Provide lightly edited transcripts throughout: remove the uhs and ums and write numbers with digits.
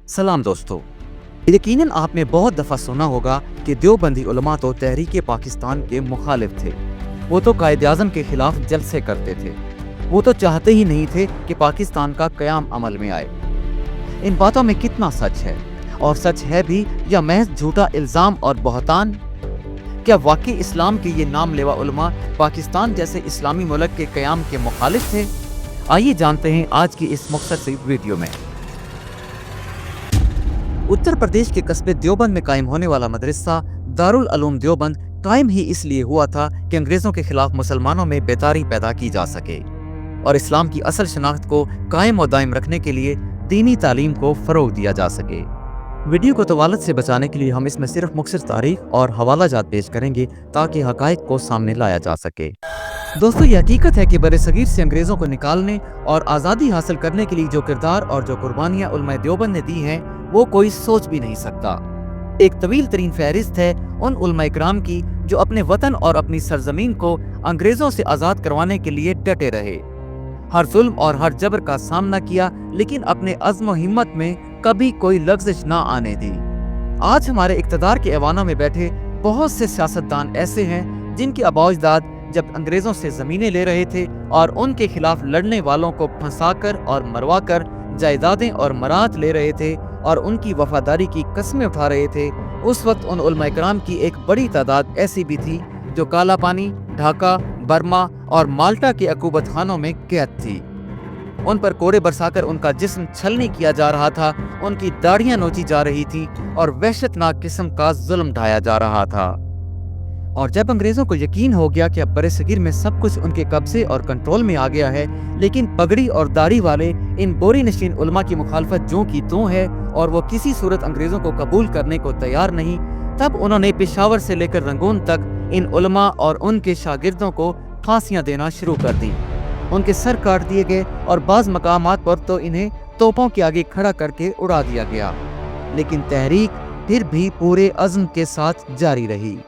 सलाम दोस्तों, यकीनन आपने बहुत दफ़ा सुना होगा कि देवबंदी उलमा तो तहरीक पाकिस्तान के मुखालिफ थे। वो तो कायद-ए-आज़म के खिलाफ जलसे करते थे। वो तो चाहते ही नहीं थे कि पाकिस्तान का क़याम अमल में आए। इन बातों में कितना सच है, और सच है भी या महज झूठा इल्ज़ाम और बहतान? क्या वाकई इस्लाम के ये नाम लेवा उलमा पाकिस्तान जैसे इस्लामी मुल्क के क़याम के मुखालिफ थे? आइए जानते हैं आज की इस मुख्तसर सी वीडियो में। उत्तर प्रदेश के कस्बे देवबंद में कायम होने वाला मदरसा दारुल उलूम देवबंद कायम ही इसलिए हुआ था कि अंग्रेजों के खिलाफ मुसलमानों में बेदारी पैदा की जा सके और इस्लाम की असल शनाख्त को कायम और दायम रखने के लिए दीनी तालीम को फरोग दिया जा सके। वीडियो को तवालत से बचाने के लिए हम इसमें सिर्फ मुख्तसर तारीख और हवाला जात पेश करेंगे ताकि हकायक को सामने लाया जा सके। दोस्तों, ये हकीकत है कि बरे-सगीर से अंग्रेजों को निकालने और आज़ादी हासिल करने के लिए जो किरदार और जो कुर्बानियां उलमाए देवबंद ने दी हैं, वो कोई सोच भी नहीं सकता। एक तवील तरीन फहरिस्त है उन उलमाए किराम की जो अपने वतन और अपनी सरजमीन को अंग्रेजों से आज़ाद करवाने के लिए डटे रहे। हर जुल्म और हर जबर का सामना किया, लेकिन अपने अज़्म और हिम्मत में कभी कोई लग़ज़िश ना आने दी। आज हमारे इक़्तिदार के ऐवानों में बैठे बहुत से सियासतदान ऐसे हैं जिनके आबा-ओ-अजदाद जब अंग्रेजों से ज़मीनें ले रहे थे और उनके खिलाफ लड़ने वालों को फंसाकर और मरवाकर जायदादें और मरात ले रहे थे और उनकी वफादारी की कस्में उठा रहे थे, उस वक्त उन उलमाए किराम की एक बड़ी तादाद ऐसी भी थी जो काला पानी, ढाका, बर्मा और माल्टा के अकूबत खानों में कैद थी। उन पर कोड़े बरसाकर उनका जिस्म छलनी किया जा रहा था, उनकी दाढ़ियां नोची जा रही थी और वहशतनाक किस्म का जुल्म ढाया जा रहा था। और जब अंग्रेजों को यकीन हो गया कि अब बरे-सगीर में सब कुछ उनके कब्जे और कंट्रोल में आ गया है, लेकिन पगड़ी और दाढ़ी वाले इन बोरी नशीन उलमा की मुखालफत जो की त्यों है और वो किसी सूरत अंग्रेजों को कबूल करने को तैयार नहीं, तब उन्होंने पेशावर से लेकर रंगून तक इन उलमा और उनके शागिर्दों को फांसियां देना शुरू कर दी। उनके सर काट दिए गए और बाज़ मकामात पर तो इन्हें तोपों के आगे खड़ा करके उड़ा दिया गया, लेकिन तहरीक फिर भी पूरे अज़्म के साथ जारी रही।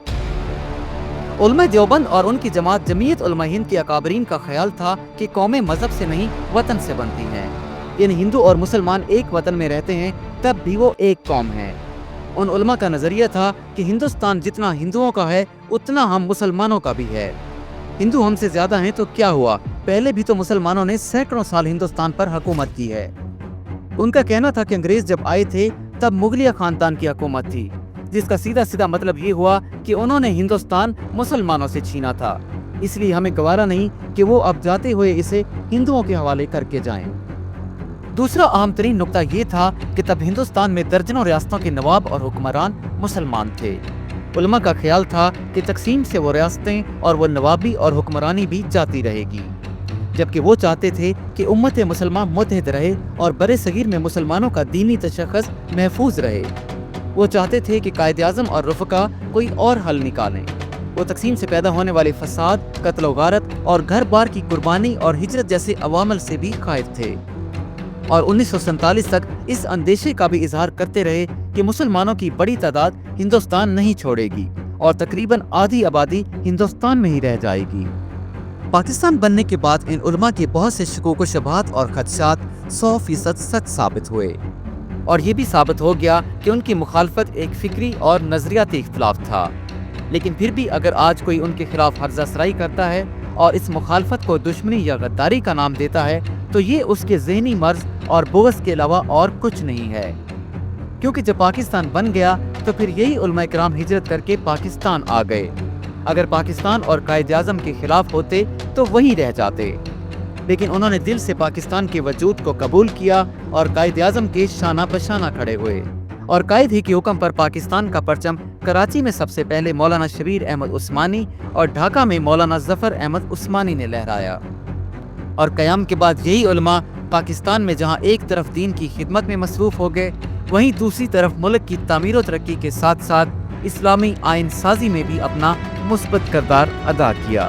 उलमा देवबंद और उनकी जमात जमीयत उलमा हिंद के अकाबरीन का ख्याल था कि कौमें मजहब से नहीं वतन से बनती हैं, यानी हिंदू और मुसलमान एक वतन में रहते हैं तब भी वो एक कौम है। उन उलमा का नजरिया था कि हिंदुस्तान जितना हिंदुओं का है उतना हम मुसलमानों का भी है। हिंदू हमसे ज्यादा हैं तो क्या हुआ, पहले भी तो मुसलमानों ने सैकड़ों साल हिंदुस्तान पर हुकूमत की है। उनका कहना था कि अंग्रेज जब आए थे तब मुगलिया खानदान की हुकूमत थी, जिसका सीधा सीधा मतलब ये हुआ कि उन्होंने हिंदुस्तान मुसलमानों से छीना था, इसलिए हमें गवारा नहीं कि वो अब जाते हुए इसे हिंदुओं के हवाले करके जाएं। दूसरा अहम तरीन नुक्ता ये था कि तब हिंदुस्तान में दर्जनों रियासतों के नवाब और हुक्मरान मुसलमान थे। उलमा का ख्याल था कि तकसीम से वो रियासतें और वो नवाबी और हुक्मरानी भी जाती रहेगी, जबकि वो चाहते थे कि उम्मत मुसलमान मुत्तहिद रहे और बरे-सगीर में मुसलमानों का दीनी तशख़्ख़ुस महफूज रहे। वो चाहते थे कि कायद-ए-आज़म और रुफ़क़ा कोई और हल निकालें। वो तकसीम से पैदा होने वाले फसाद, कत्ल व गारत और घर बार की कुर्बानी और हिजरत जैसे अवामल से भी खाइफ थे और 1947 तक इस अंदेशे का भी इजहार करते रहे कि मुसलमानों की बड़ी तादाद हिंदुस्तान नहीं छोड़ेगी और तकरीबन आधी आबादी हिंदुस्तान में ही रह जाएगी। पाकिस्तान बनने के बाद इन उलमा के बहुत से शकूक व शुबहात और खदशात 100% सच साबित हुए और ये भी साबित हो गया कि उनकी मुखालफत एक फिक्री और नजरियाती इख्तिलाफ था। लेकिन फिर भी अगर आज कोई उनके खिलाफ हर्जासराई करता है और इस मुखालफत को दुश्मनी या गद्दारी का नाम देता है, तो ये उसके ज़हनी मर्ज और बुग़्ज़ के अलावा और कुछ नहीं है, क्योंकि जब पाकिस्तान बन गया तो फिर यही उलमा किराम हिजरत करके पाकिस्तान आ गए। अगर पाकिस्तान और कायद-ए-आज़म के खिलाफ होते तो वहीं रह जाते, लेकिन उन्होंने दिल से पाकिस्तान के वजूद को कबूल किया और कायद-ए-आज़म के शाना बशाना खड़े हुए और कायद ही के हुक्म पर पाकिस्तान का परचम कराची में सबसे पहले मौलाना शबीर अहमद उस्मानी और ढाका में मौलाना ज़फ़र अहमद उस्मानी ने लहराया। और क़याम के बाद यही उलमा पाकिस्तान में जहाँ एक तरफ दीन की खिदमत में मसरूफ़ हो गए, वहीं दूसरी तरफ मुल्क की तामीर व तरक्की के साथ साथ इस्लामी आइन साजी में भी अपना मुस्बत किरदार अदा किया।